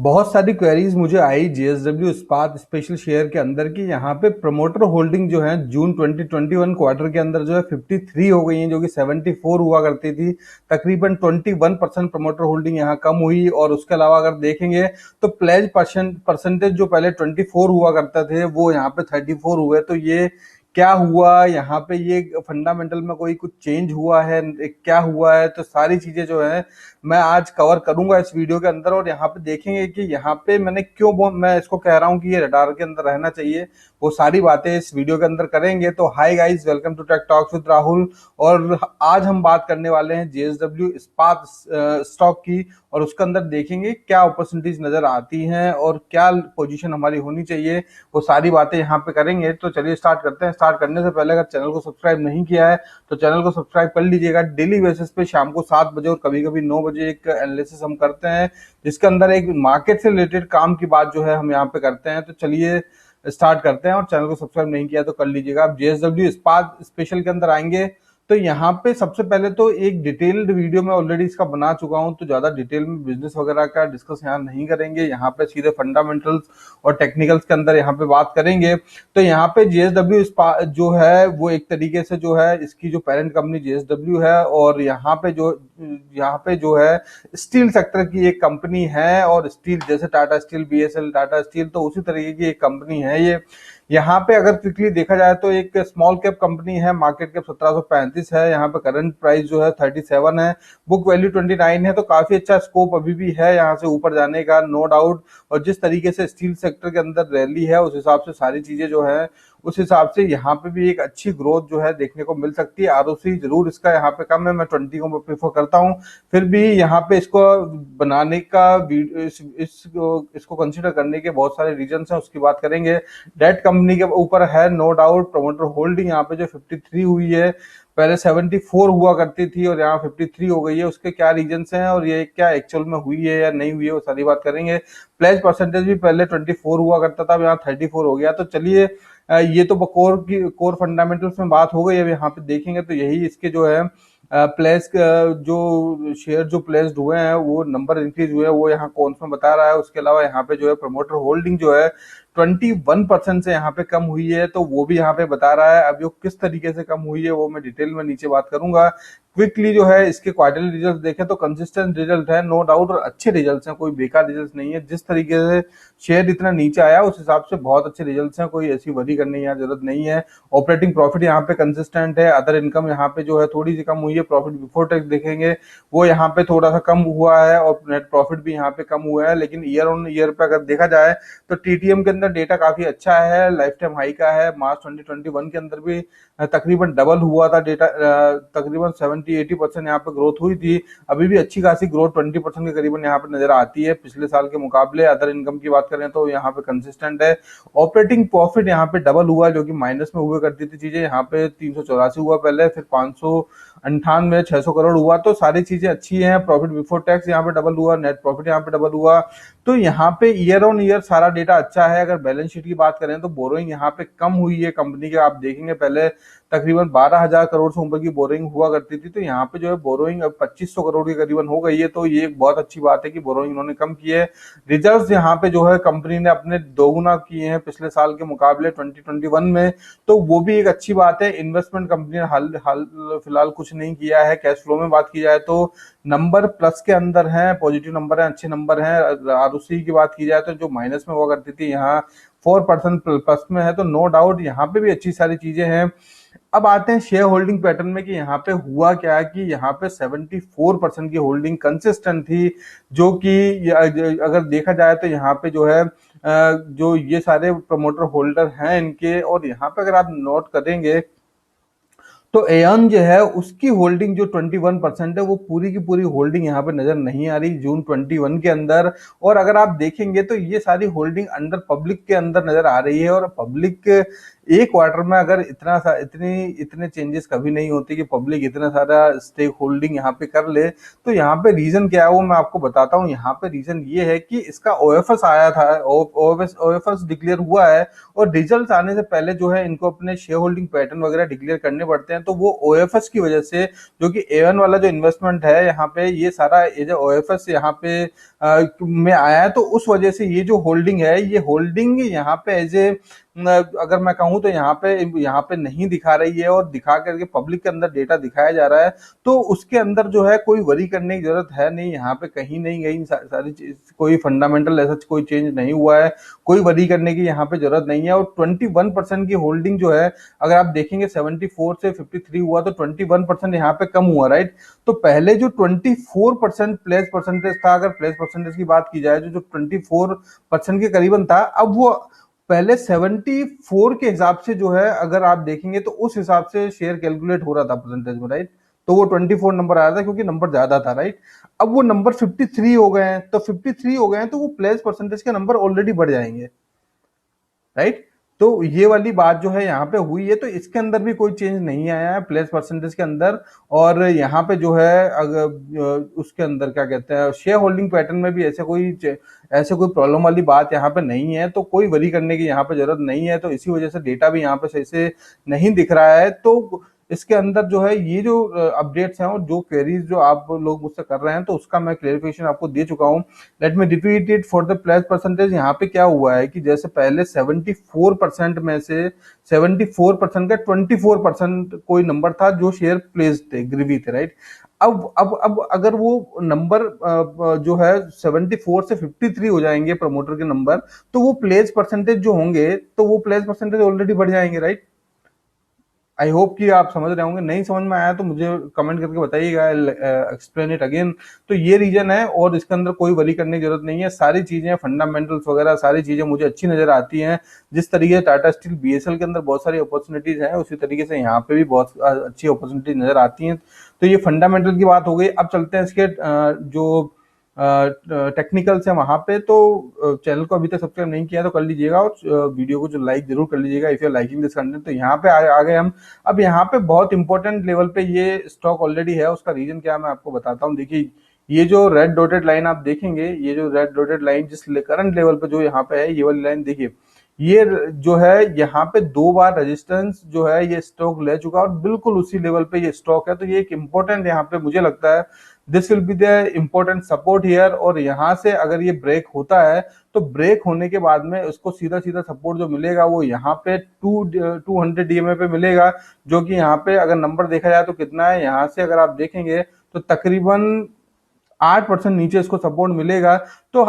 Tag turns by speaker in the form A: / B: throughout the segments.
A: बहुत सारी क्वेरीज मुझे आई जेएसडब्ल्यू इस्पात स्पेशल शेयर के अंदर की यहाँ पे प्रमोटर होल्डिंग जो है जून 2021 क्वार्टर के अंदर जो है 53 हो गई है, जो कि 74 हुआ करती थी। तकरीबन 21% प्रमोटर होल्डिंग यहाँ कम हुई। और उसके अलावा अगर देखेंगे तो प्लेज परसेंटेज जो पहले 24 हुआ करते थे वो यहाँ पे 34 हुए। तो ये क्या हुआ यहाँ पे, ये फंडामेंटल में कोई कुछ चेंज हुआ है, क्या हुआ है, तो सारी चीजें जो है मैं आज कवर करूंगा इस वीडियो के अंदर। और यहाँ पे देखेंगे कि यहाँ पे मैंने क्यों मैं इसको कह रहा हूँ कि ये रडार के अंदर रहना चाहिए, वो सारी बातें इस वीडियो के अंदर करेंगे। तो hi guys, welcome to tech talks with Rahul. और आज हम बात करने वाले हैं जेएसडब्ल्यू इस्पात स्टॉक की, और उसके अंदर देखेंगे क्या अपॉर्चुनिटीज नजर आती हैं और क्या पोजीशन हमारी होनी चाहिए, वो सारी बातें यहाँ पे करेंगे। तो चलिए स्टार्ट करते हैं। स्टार्ट करने से पहले अगर चैनल को सब्सक्राइब नहीं किया है तो चैनल को सब्सक्राइब कर लीजिएगा। डेली बेसिस पे शाम को 7 बजे और कभी कभी 9 बजे एक एनालिसिस हम करते हैं, जिसके अंदर एक मार्केट से रिलेटेड काम की बात जो है हम यहाँ पे करते हैं। तो चलिए स्टार्ट करते हैं। और चैनल को सब्सक्राइब नहीं किया तो कर लीजिएगा। आप जेएसडब्ल्यू इस्पात स्पेशल के अंदर आएंगे तो यहाँ पे सबसे पहले तो एक डिटेल्ड वीडियो में ऑलरेडी इसका बना चुका हूँ, तो ज्यादा डिटेल में बिजनेस वगैरह का डिस्कस यहाँ नहीं करेंगे। यहाँ पे सीधे फंडामेंटल्स और टेक्निकल्स के अंदर यहाँ पे बात करेंगे। तो यहाँ पे जेएसडब्ल्यू जो है वो एक तरीके से जो है इसकी जो पेरेंट कंपनी जेएसडब्ल्यू है, और यहाँ पे जो है स्टील सेक्टर की एक कंपनी है। और स्टील जैसे Tata steel, BSL, Tata steel, तो उसी तरीके की एक कंपनी है ये। यहाँ पे अगर क्विकली देखा जाए तो एक स्मॉल कैप कंपनी है, मार्केट कैप 1735 है, यहाँ पे करंट प्राइस जो है 37 है, बुक वैल्यू 29 है। तो काफी अच्छा स्कोप अभी भी है यहाँ से ऊपर जाने का, नो डाउट। और जिस तरीके से स्टील सेक्टर के अंदर रैली है उस हिसाब से सारी चीजें जो है उस हिसाब से यहाँ पे भी एक अच्छी ग्रोथ जो है देखने को मिल सकती है। आरओसी जरूर इसका यहाँ पे कम है, मैं 20 को प्रेफर करता हूँ। फिर भी यहाँ पे इसको बनाने का इसको कंसिडर करने के बहुत सारे रीजन हैं, उसकी बात करेंगे। डेट कंपनी के ऊपर है, नो डाउट। प्रमोटर होल्डिंग यहाँ पे जो 53 हुई है, पहले 74 हुआ करती थी और यहाँ 53 हो गई है। उसके क्या रीजंस हैं और ये क्या एक्चुअल में हुई है या नहीं हुई है, वो सारी बात करेंगे। प्लेज परसेंटेज भी पहले 24 हुआ करता था, अब यहाँ 34 हो गया। तो चलिए ये तो कोर फंडामेंटल्स में बात हो गई। अब यहाँ पे देखेंगे तो यही इसके जो है प्लेस जो शेयर जो प्लेस्ड हुए हैं वो नंबर इंक्रीज हुए हैं, वो यहाँ कौन सा बता रहा है। उसके अलावा यहाँ पे जो है प्रमोटर होल्डिंग जो है 21% से यहाँ पे कम हुई है, तो वो भी यहाँ पे बता रहा है। अब जो किस तरीके से कम हुई है वो मैं डिटेल में नीचे बात करूंगा। क्विकली जो है इसके क्वार्टरली रिजल्ट देखें तो कंसिस्टेंट रिजल्ट है, नो डाउट, और अच्छे रिजल्ट्स हैं, कोई बेकार रिजल्ट नहीं है। जिस तरीके से शेयर इतना नीचे आया उस हिसाब से बहुत अच्छे रिजल्ट्स हैं, कोई ऐसी वरी करने की जरूरत नहीं है। ऑपरेटिंग प्रॉफिट यहाँ पे कंसिस्टेंट है। अदर इनकम यहाँ पे जो है थोड़ी सी कम हुई है। प्रॉफिट बिफोर टैक्स देखेंगे वो यहाँ पे थोड़ा सा कम हुआ है, और नेट प्रॉफिट भी यहाँ पे कम हुआ है। लेकिन ईयर ऑन ईयर पे अगर देखा जाए तो टीटीएम के अंदर डेटा काफी अच्छा है, लाइफ टाइम हाई का है। मार्च 2021 के अंदर भी तकरीबन डबल हुआ था डेटा, तकरीबन 70-80% यहाँ पे ग्रोथ हुई थी। अभी भी अच्छी खासी ग्रोथ 20% के करीबन यहाँ पे नजर आती है पिछले साल के मुकाबले। अदर इनकम की बात करें तो यहाँ पे कंसिस्टेंट है। ऑपरेटिंग प्रॉफिट यहाँ पे डबल हुआ, जो कि माइनस में हुआ करती थी चीजें। यहाँ पे 384 हुआ पहले, फिर 598, 600 करोड़ हुआ। तो सारी चीजें अच्छी हैं। प्रॉफिट बिफोर टैक्स यहाँ पे डबल हुआ, नेट प्रॉफिट यहाँ पे डबल हुआ। तो यहाँ पे ईयर ऑन ईयर सारा डेटा अच्छा है। अगर बैलेंस शीट की बात करें तो बोरोइंग यहाँ पे कम हुई है कंपनी के। आप देखेंगे पहले तकरीबन 12,000 करोड़ से ऊपर की बोरोइंग हुआ करती थी, तो यहाँ पे जो है बोरोइंग अब 2500 करोड़ के करीबन हो गई है। तो ये एक बहुत अच्छी बात है कि बोरोइंग इन्होंने कम की है। रिजर्व्स यहाँ पे जो है कंपनी ने अपने दोगुना किए हैं पिछले साल के मुकाबले 2021 में, तो वो भी एक अच्छी बात है। इन्वेस्टमेंट कंपनी ने हाल हाल फिलहाल कुछ नहीं किया है। कैश फ्लो में बात की जाए तो नंबर प्लस के अंदर है, पॉजिटिव नंबर है, अच्छे नंबर हैं। आरओसी की बात की जाए तो जो माइनस में हुआ करती थी यहाँ 4% प्लस में है, तो नो डाउट यहाँ पे भी अच्छी सारी चीजें हैं। अब आते हैं शेयर होल्डिंग पैटर्न में कि यहाँ पे हुआ क्या है कि यहाँ पे 74% की होल्डिंग कंसिस्टेंट थी, जो कि अगर देखा जाए तो यहाँ पे जो है जो ये सारे प्रमोटर होल्डर हैं इनके, और यहाँ पे अगर आप नोट करेंगे तो एयन जो है उसकी होल्डिंग जो 21% है वो पूरी की पूरी होल्डिंग यहाँ पे नजर नहीं आ रही जून 21 के अंदर। और अगर आप देखेंगे तो ये सारी होल्डिंग अंडर पब्लिक के अंदर नजर आ रही है, और पब्लिक एक क्वार्टर में अगर इतने चेंजेस कभी नहीं होते कि पब्लिक इतना सारा स्टेक होल्डिंग यहाँ पे कर ले, तो यहाँ पे रीजन क्या है वो मैं आपको बताता हूँ। यहाँ पे रीजन ये है कि इसका ओएफएस आया था, ओएफएस डिक्लेयर हुआ है, और रिजल्ट आने से पहले जो है इनको अपने शेयर होल्डिंग पैटर्न वगैरह डिक्लेयर करने पड़ते हैं। तो वो ओएफएस की वजह से, जो कि ए वाला जो इन्वेस्टमेंट है यहाँ पे, ये सारा ये जो ओएफएस यहाँ पे में आया है, तो उस वजह से ये जो होल्डिंग है, ये होल्डिंग यहाँ पे एज ए, अगर मैं कहूँ तो यहाँ पे नहीं दिखा रही है, और दिखा करके पब्लिक के अंदर डेटा दिखाया जा रहा है। तो उसके अंदर जो है कोई वरी करने की जरूरत है नहीं, यहाँ पे कहीं नहीं गई सारी चीज, कोई फंडामेंटल ऐसा कोई चेंज नहीं हुआ है, कोई वरी करने की यहाँ पे जरूरत नहीं है। और 21% की होल्डिंग जो है, अगर आप देखेंगे 74 से 53 हुआ, तो 21% यहाँ पे कम हुआ, राइट। तो पहले जो 24% प्लेस परसेंटेज था, अगर प्लेस परसेंटेज की बात की जाए, जो 24% के करीबन था, अब वो पहले 74 के हिसाब से जो है, अगर आप देखेंगे तो उस हिसाब से शेयर कैलकुलेट हो रहा था परसेंटेज में, राइट। तो वो 24 नंबर आया था क्योंकि नंबर ज्यादा था, राइट। अब वो नंबर 53 हो गए हैं, तो 53 हो गए हैं, तो वो प्लेस परसेंटेज के नंबर ऑलरेडी बढ़ जाएंगे, राइट। तो ये वाली बात जो है यहाँ पे हुई है, तो इसके अंदर भी कोई चेंज नहीं आया है प्लेस परसेंटेज के अंदर। और यहाँ पे जो है, अगर उसके अंदर क्या कहते हैं, शेयर होल्डिंग पैटर्न में भी ऐसे कोई प्रॉब्लम वाली बात यहाँ पे नहीं है, तो कोई वरी करने की यहाँ पे जरूरत नहीं है। तो इसी वजह से डेटा भी यहाँ पे सही से नहीं दिख रहा है। तो इसके अंदर जो है, ये जो अपडेट्स हैं और जो क्वेरीज जो आप लोग मुझसे कर रहे हैं, तो उसका मैं क्लेरिफिकेशन आपको दे चुका हूँ। Let me repeat it for the place percentage. यहाँ पे क्या हुआ है कि जैसे पहले 74% में से 74% का 24% कोई नंबर था जो शेयर प्लेस थे, ग्रीवी थे, राइट। अब अगर वो नंबर जो है 74 से 53 हो जाएंगे प्रमोटर के नंबर, तो वो प्लेस परसेंटेज जो होंगे, तो वो प्लेस परसेंटेज ऑलरेडी बढ़ जाएंगे, राइट। आई होप कि आप समझ रहे होंगे। नहीं समझ में आया तो मुझे कमेंट करके बताइएगा, एक्सप्लेन इट अगेन। तो ये रीजन है, और इसके अंदर कोई वरी करने की जरूरत नहीं है। सारी चीजें, फंडामेंटल्स वगैरह सारी चीजें मुझे अच्छी नजर आती हैं। जिस तरीके से टाटा स्टील बीएसएल के अंदर बहुत सारी अपॉर्चुनिटीज हैं, उसी तरीके से यहाँ पे भी बहुत अच्छी अपॉर्चुनिटीज नजर आती हैं। तो ये फंडामेंटल की बात हो गई। अब चलते हैं इसके जो टेक्निकल्स है वहां पे। तो चैनल को अभी तक सब्सक्राइब नहीं किया तो कर लीजिएगा, और वीडियो को जो लाइक जरूर कर लीजिएगा if you liking this content. तो यहाँ पे आ गए हम। अब यहाँ पे बहुत इंपॉर्टेंट लेवल पे ये स्टॉक ऑलरेडी है, उसका रीजन क्या है मैं आपको बताता हूँ। देखिए, ये जो रेड डॉटेड लाइन आप देखेंगे, ये जो रेड डॉटेड लाइन जिस करंट लेवल पे जो यहाँ पे है, ये वाली लाइन देखिए, ये जो है यहाँ पे 2 बार रेजिस्टेंस जो है ये स्टॉक ले चुका, और बिल्कुल उसी लेवल पे ये स्टॉक है। तो ये एक इंपॉर्टेंट यहाँ पे मुझे लगता है, this will be the important support here. और यहाँ से अगर ये ब्रेक होता है, तो ब्रेक होने के बाद में उसको सीधा सीधा सपोर्ट जो मिलेगा वो यहाँ पे 200 डीएमए पे मिलेगा, जो कि यहाँ पे अगर नंबर देखा जाए तो कितना है, यहाँ से अगर आप देखेंगे तो तकरीबन 8% नीचे इसको सपोर्ट मिलेगा। तो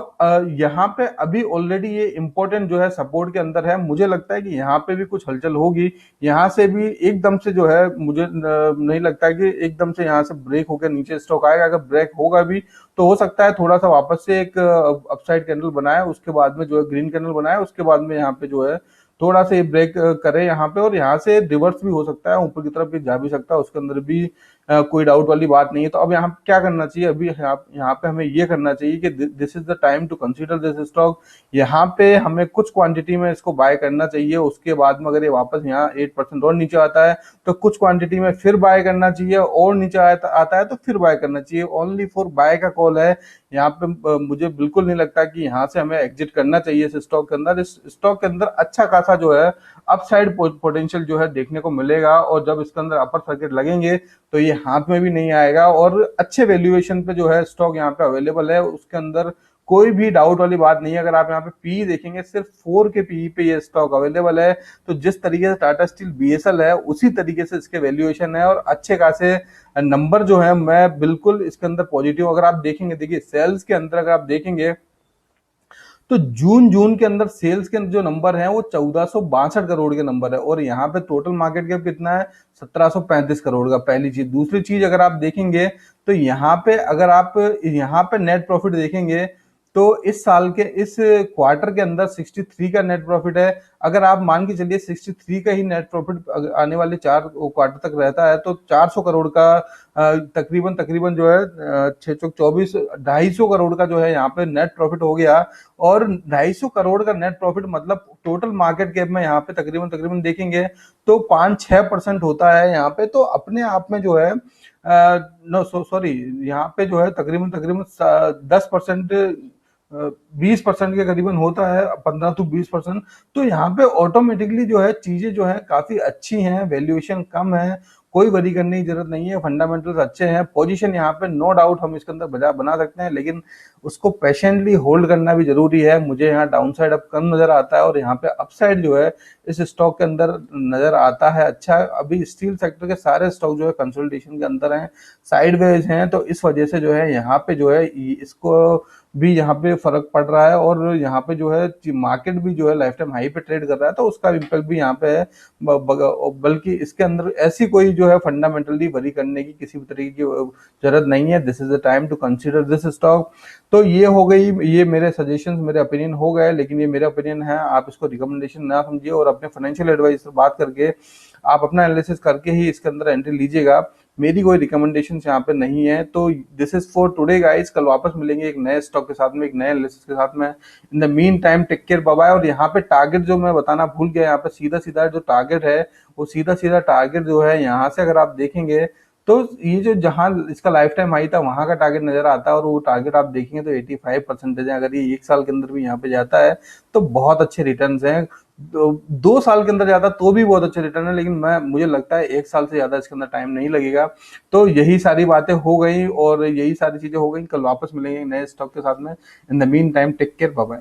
A: यहाँ पे अभी ऑलरेडी ये इंपॉर्टेंट जो है सपोर्ट के अंदर है। मुझे लगता है कि यहाँ पे भी कुछ हलचल होगी, यहाँ से भी एकदम से जो है, मुझे नहीं लगता है कि एकदम से यहाँ से ब्रेक होकर नीचे स्टॉक आएगा। अगर ब्रेक होगा भी तो हो सकता है थोड़ा सा वापस से एक अपसाइड कैंडल बनाए, उसके बाद में जो है ग्रीन कैंडल बनाए, उसके बाद में यहाँ पे जो है थोड़ा सा ये ब्रेक करे यहाँ पे, और यहाँ से रिवर्स भी हो सकता है, ऊपर की तरफ भी जा भी सकता है, उसके अंदर भी कोई डाउट वाली बात नहीं है। तो अब यहाँ क्या करना चाहिए, अभी यहाँ पे हमें ये करना चाहिए कि this is the time to consider this stock. यहाँ पे हमें कुछ क्वांटिटी में इसको बाय करना चाहिए। उसके बाद में अगर ये वापस यहाँ 8% और नीचे आता है तो कुछ क्वांटिटी में फिर बाय करना चाहिए, और नीचे आता है तो फिर बाय करना चाहिए। ओनली फॉर बाय का कॉल है यहाँ पे। मुझे बिल्कुल नहीं लगता कि यहाँ से हमें एग्जिट करना चाहिए इस स्टॉक के अंदर। इस स्टॉक के अंदर अच्छा खासा जो है अपसाइड पोटेंशियल जो है देखने को मिलेगा, और जब इसके अंदर अपर सर्किट लगेंगे तो ये हाथ में भी नहीं आएगा, और अच्छे वैल्यूएशन पे जो है स्टॉक यहाँ पे अवेलेबल है। उसके अंदर कोई भी डाउट वाली बात नहीं है। अगर आप यहाँ पे पी देखेंगे, सिर्फ 4 के पी पे ये स्टॉक अवेलेबल है। तो जिस तरीके से टाटा स्टील बीएसएल है, उसी तरीके से इसके वैल्यूएशन है, और अच्छे खासे नंबर जो है, मैं बिल्कुल इसके अंदर पॉजिटिव। अगर आप देखेंगे, देखिए सेल्स के अंदर अगर आप देखेंगे तो जून के अंदर सेल्स के जो नंबर हैं वो 1462 करोड़ के नंबर है, और यहाँ पे टोटल मार्केट कैप कितना है, 1735 करोड़ का। पहली चीज। दूसरी चीज, अगर आप देखेंगे तो यहाँ पे अगर आप यहाँ पे नेट प्रॉफिट देखेंगे तो इस साल के इस क्वार्टर के अंदर 63 का नेट प्रॉफिट है। अगर आप मान के चलिए 63 का ही नेट प्रॉफिट आने वाले 4 क्वार्टर तक रहता है तो 400 करोड़ का तकरीबन तकरीबन जो है 6 चौक 24 250 करोड़ का जो है यहाँ पे नेट प्रॉफिट हो गया। और 250 करोड़ का नेट प्रॉफिट मतलब टोटल मार्केट कैप में यहाँ पे तकरीबन तकरीबन देखेंगे तो 5-6% होता है यहाँ पे। तो अपने आप में जो है नो सॉरी यहाँ पे जो है तकरीबन तकरीबन 10%, 20% के करीबन होता है, 15 to 20%। तो यहाँ पे ऑटोमेटिकली जो है चीजें जो है काफी अच्छी हैं, वैल्यूएशन कम है, कोई वरी करने की जरूरत नहीं है, फंडामेंटल्स अच्छे हैं। पोजीशन यहाँ पे नो डाउट हम इसके अंदर बना सकते हैं, लेकिन उसको पेशेंटली होल्ड करना भी जरूरी है। मुझे यहाँ डाउन साइड अब कम नजर आता है और यहाँ पे अपसाइड जो है इस स्टॉक के अंदर नजर आता है। अच्छा, अभी स्टील सेक्टर के सारे स्टॉक जो है कंसोलिडेशन के अंदर हैं, साइडवेज हैं, तो इस वजह से जो है यहाँ पे जो है इसको भी यहाँ पे फर्क पड़ रहा है। और यहाँ पे जो है मार्केट भी जो है लाइफ टाइम हाई पे ट्रेड कर रहा है, तो उसका इम्पैक्ट भी यहाँ पे है। बल्कि इसके अंदर ऐसी कोई जो है फंडामेंटली वरी करने की किसी भी तरीके की जरूरत नहीं है। This is the time to consider this stock. तो ये हो गई, ये मेरे सजेशंस, मेरे ओपिनियन हो गए, लेकिन ये मेरे ओपिनियन है, आप इसको रिकमेंडेशन ना समझिए और अपने फाइनेंशियल एडवाइजर से बात करके आप अपना एनालिसिस करके ही इसके अंदर एंट्री लीजिएगा। मेरी कोई रिकमेंडेशन यहाँ पे नहीं है। तो this is for today guys, कल वापस मिलेंगे एक नए स्टॉक के साथ में, एक नए एनालिसिस के साथ में। In the mean time take care, bye bye. और यहाँ पे टारगेट जो मैं बताना भूल गया, यहाँ पे सीधा सीधा जो टारगेट है वो सीधा सीधा टारगेट जो है यहाँ से अगर आप देखेंगे तो ये जो जहां इसका लाइफ टाइम हाई था वहां का टारगेट नजर आता है, और वो टारगेट आप देखेंगे तो 85% है। अगर ये एक साल के अंदर भी यहाँ पे जाता है तो बहुत अच्छे रिटर्न हैं। 2 साल के अंदर जाता तो भी बहुत अच्छे रिटर्न है, लेकिन मुझे लगता है 1 साल से ज्यादा इसके अंदर टाइम नहीं लगेगा। तो यही सारी बातें हो गई और यही सारी चीजें हो गई। कल वापस मिलेंगे नए स्टॉक के साथ में। In the mean time take care, bye bye.